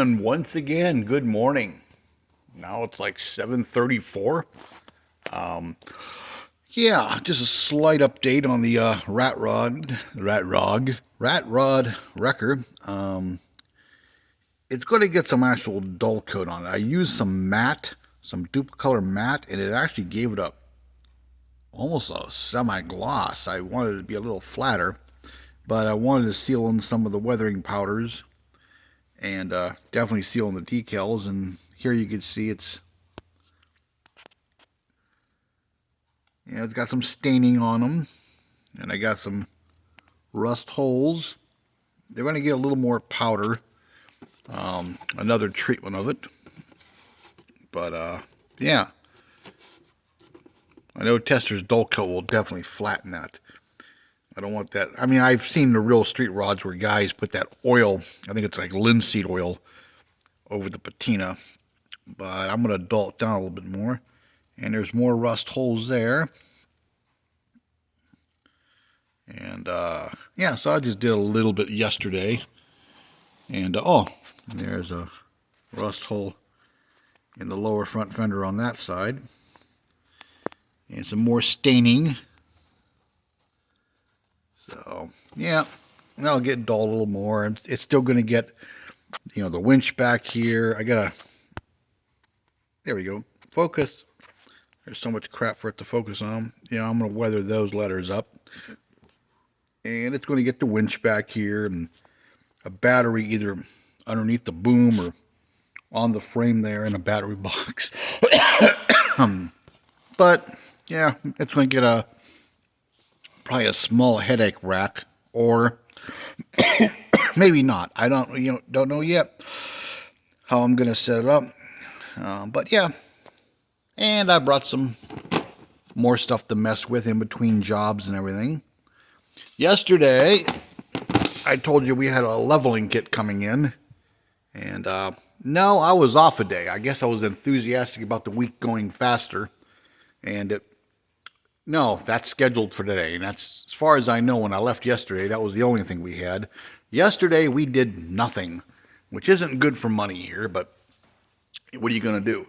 And once again, good morning. Now it's like 7:34. Yeah, just a slight update on the rat rod wrecker. It's going to get some actual dull coat on it. I used some matte, some duplicolor matte, and it actually gave it a almost a semi-gloss. I wanted it to be a little flatter, but I wanted to seal in some of the weathering powders and definitely seal in the decals. And here you can see it's got some staining on them, and I got some rust holes. They're going to get a little more powder, another treatment of it. But yeah, I know Tester's dull coat will definitely flatten that. I don't want that. I mean, I've seen the real street rods where guys put that oil, I think it's like linseed oil, over the patina. But I'm going to dull it down a little bit more. And there's more rust holes there. And yeah, so I just did a little bit yesterday. And oh, there's a rust hole in the lower front fender on that side. And some more staining. So yeah, that'll get dull a little more. It's still going to get, the winch back here. There we go. Focus. There's so much crap for it to focus on. I'm going to weather those letters up. And it's going to get the winch back here and a battery either underneath the boom or on the frame there in a battery box. But yeah, it's going to get probably a small headache rack, or maybe not. I don't know yet how I'm going to set it up. But yeah, and I brought some more stuff to mess with in between jobs and everything. Yesterday, I told you we had a leveling kit coming in, and no, I was off a day. I guess I was enthusiastic about the week going faster, and no, that's scheduled for today, and that's, as far as I know, when I left yesterday, that was the only thing we had. Yesterday, we did nothing, which isn't good for money here, but what are you going to do?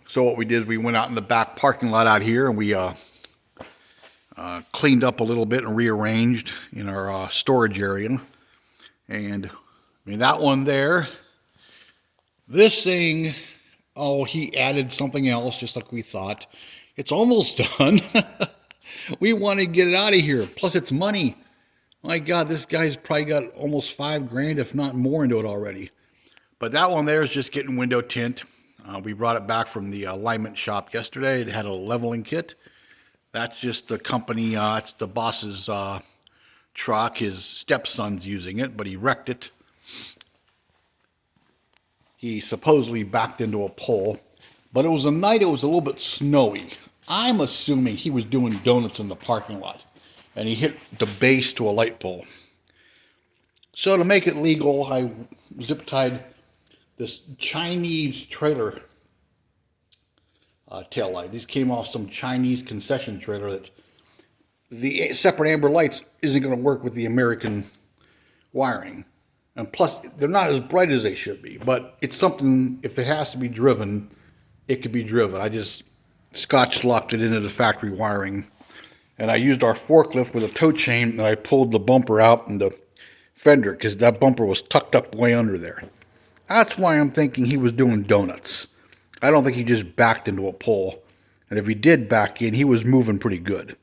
So what we did is we went out in the back parking lot out here, and we cleaned up a little bit and rearranged in our storage area. And I mean, that one there, this thing, oh, he added something else just like we thought. It's almost done. We want to get it out of here. Plus, it's money. My God, this guy's probably got almost $5,000, if not more, into it already. But that one there is just getting window tint. We brought it back from the alignment shop yesterday. It had a leveling kit. That's just the company. It's the boss's truck. His stepson's using it, but he wrecked it. He supposedly backed into a pole. But it was a night, it was a little bit snowy. I'm assuming he was doing donuts in the parking lot, and he hit the base to a light pole. So to make it legal, I zip tied this Chinese trailer tail light. These came off some Chinese concession trailer that the separate amber lights isn't going to work with the American wiring. And plus, they're not as bright as they should be. But it's something, if it has to be driven, it could be driven. I just scotch locked it into the factory wiring. And I used our forklift with a tow chain, and I pulled the bumper out and the fender, because that bumper was tucked up way under there. That's why I'm thinking he was doing donuts. I don't think he just backed into a pole. And if he did back in, he was moving pretty good.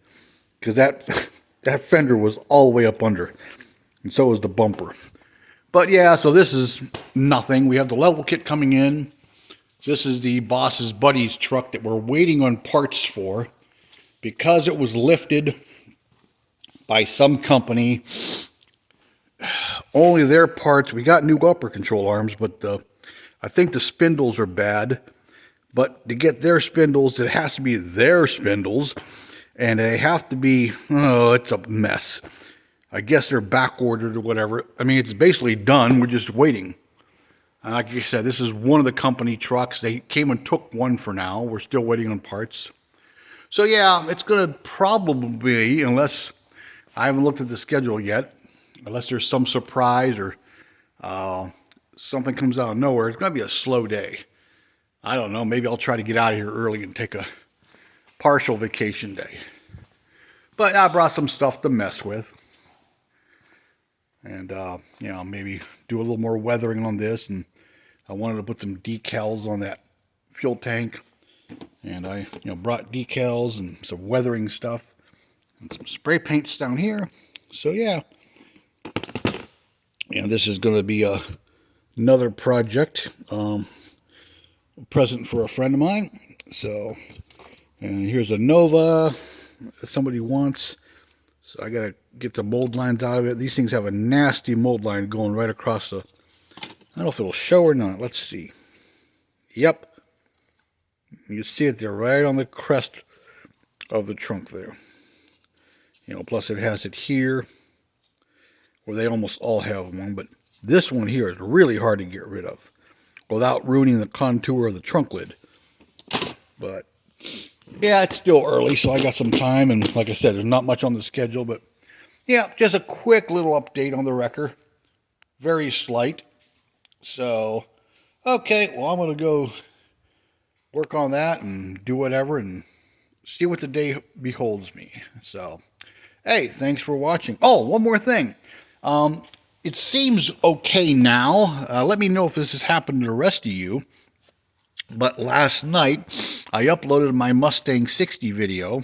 Because that fender was all the way up under. And so was the bumper. But yeah, so this is nothing. We have the level kit coming in. This is the boss's buddy's truck that we're waiting on parts for. Because it was lifted by some company. Only their parts. We got new upper control arms, but I think the spindles are bad. But to get their spindles, it has to be their spindles. And they have to be, it's a mess. I guess they're back ordered or whatever. I mean, it's basically done. We're just waiting. And like I said, this is one of the company trucks. They came and took one for now. We're still waiting on parts. So yeah, it's going to probably be, unless I haven't looked at the schedule yet, unless there's some surprise or something comes out of nowhere, it's going to be a slow day. I don't know. Maybe I'll try to get out of here early and take a partial vacation day. But I brought some stuff to mess with. And, you know, maybe do a little more weathering on this. And I wanted to put some decals on that fuel tank. And I, you know, brought decals and some weathering stuff. And some spray paints down here. So, yeah. And this is going to be another project. A present for a friend of mine. So, and here's a Nova somebody wants. So I gotta get the mold lines out of it. These things have a nasty mold line going right across the, I don't know if it'll show or not. Let's see. Yep. You see it there right on the crest of the trunk there. You know, plus it has it here, where they almost all have one, but this one here is really hard to get rid of without ruining the contour of the trunk lid. But yeah, it's still early, so I got some time, and like I said, there's not much on the schedule, but yeah, just a quick little update on the wrecker. Very slight. So, okay, well, I'm going to go work on that and do whatever and see what the day beholds me. So, hey, thanks for watching. Oh, one more thing. It seems okay now. Let me know if this has happened to the rest of you. But last night, I uploaded my Mustang 60 video,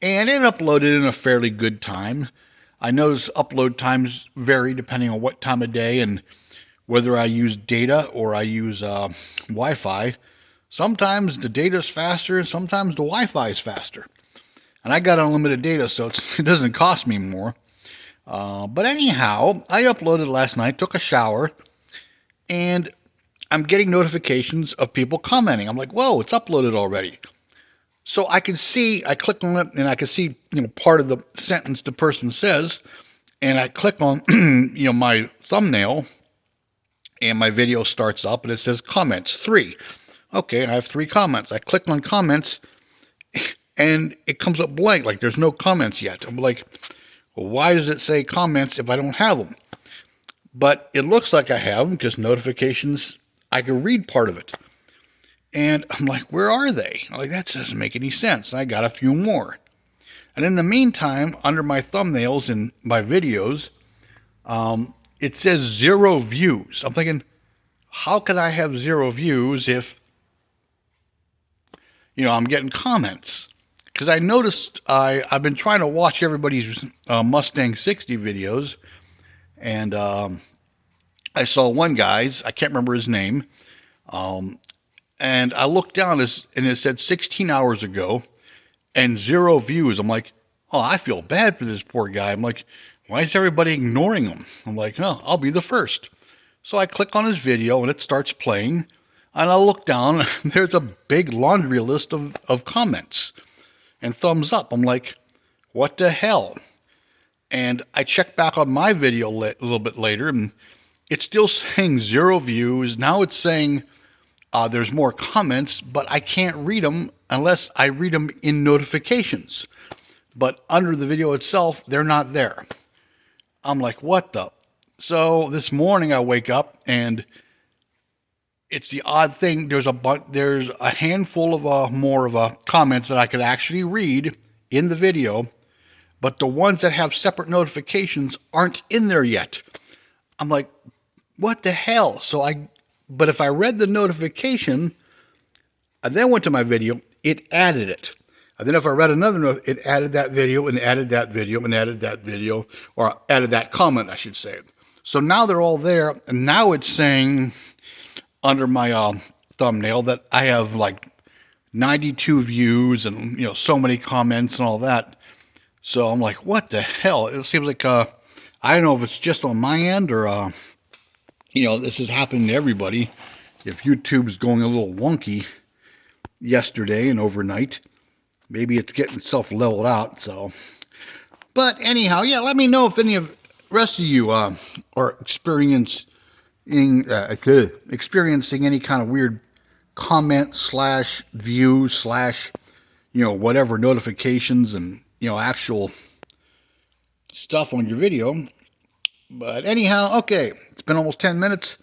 and it uploaded in a fairly good time. I notice upload times vary depending on what time of day and whether I use data or I use Wi-Fi. Sometimes the data is faster, and sometimes the Wi-Fi is faster. And I got unlimited data, so it doesn't cost me more. But anyhow, I uploaded last night, took a shower, and I'm getting notifications of people commenting. I'm like, whoa, it's uploaded already. So I can see, I click on it, and I can see, you know, part of the sentence the person says, and I click on, you know, my thumbnail, and my video starts up, and it says comments, 3. Okay, I have 3 comments. I click on comments, and it comes up blank, like there's no comments yet. I'm like, well, why does it say comments if I don't have them? But it looks like I have them, because notifications, I can read part of it. And I'm like, where are they? I'm like, that doesn't make any sense. I got a few more. And in the meantime, under my thumbnails and my videos, it says 0 views. I'm thinking, how can I have 0 views if, you know, I'm getting comments? Because I noticed I've been trying to watch everybody's Mustang 60 videos, and I saw one guy's, I can't remember his name, and I looked down and it said 16 hours ago and 0 views. I'm like, oh, I feel bad for this poor guy. I'm like, why is everybody ignoring him? I'm like, no, I'll be the first. So I click on his video and it starts playing, and I look down and there's a big laundry list of comments and thumbs up. I'm like, what the hell? And I check back on my video a little bit later, and it's still saying 0 views. Now it's saying there's more comments, but I can't read them unless I read them in notifications. But under the video itself, they're not there. I'm like, what the? So this morning I wake up, and it's the odd thing. There's a handful of more of comments that I could actually read in the video, but the ones that have separate notifications aren't in there yet. I'm like, what the hell? But if I read the notification, I then went to my video, it added it. And then if I read another note, it added that video and added that video and added that video, or added that comment, I should say. So now they're all there, and now it's saying under my thumbnail that I have like 92 views and, you know, so many comments and all that. So I'm like, what the hell? It seems like, I don't know if it's just on my end or, you know, this is happening to everybody. If YouTube's going a little wonky yesterday and overnight, maybe it's getting itself leveled out. So, but anyhow, yeah, let me know if any of the rest of you are experiencing any kind of weird comment / view / you know, whatever notifications and, you know, actual stuff on your video. But anyhow, okay, it's been almost 10 minutes.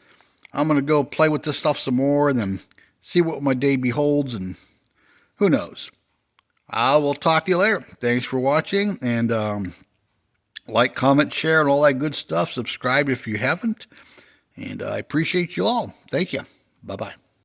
I'm going to go play with this stuff some more and then see what my day beholds, and who knows. I will talk to you later. Thanks for watching, and like, comment, share, and all that good stuff. Subscribe if you haven't, and I appreciate you all. Thank you. Bye-bye.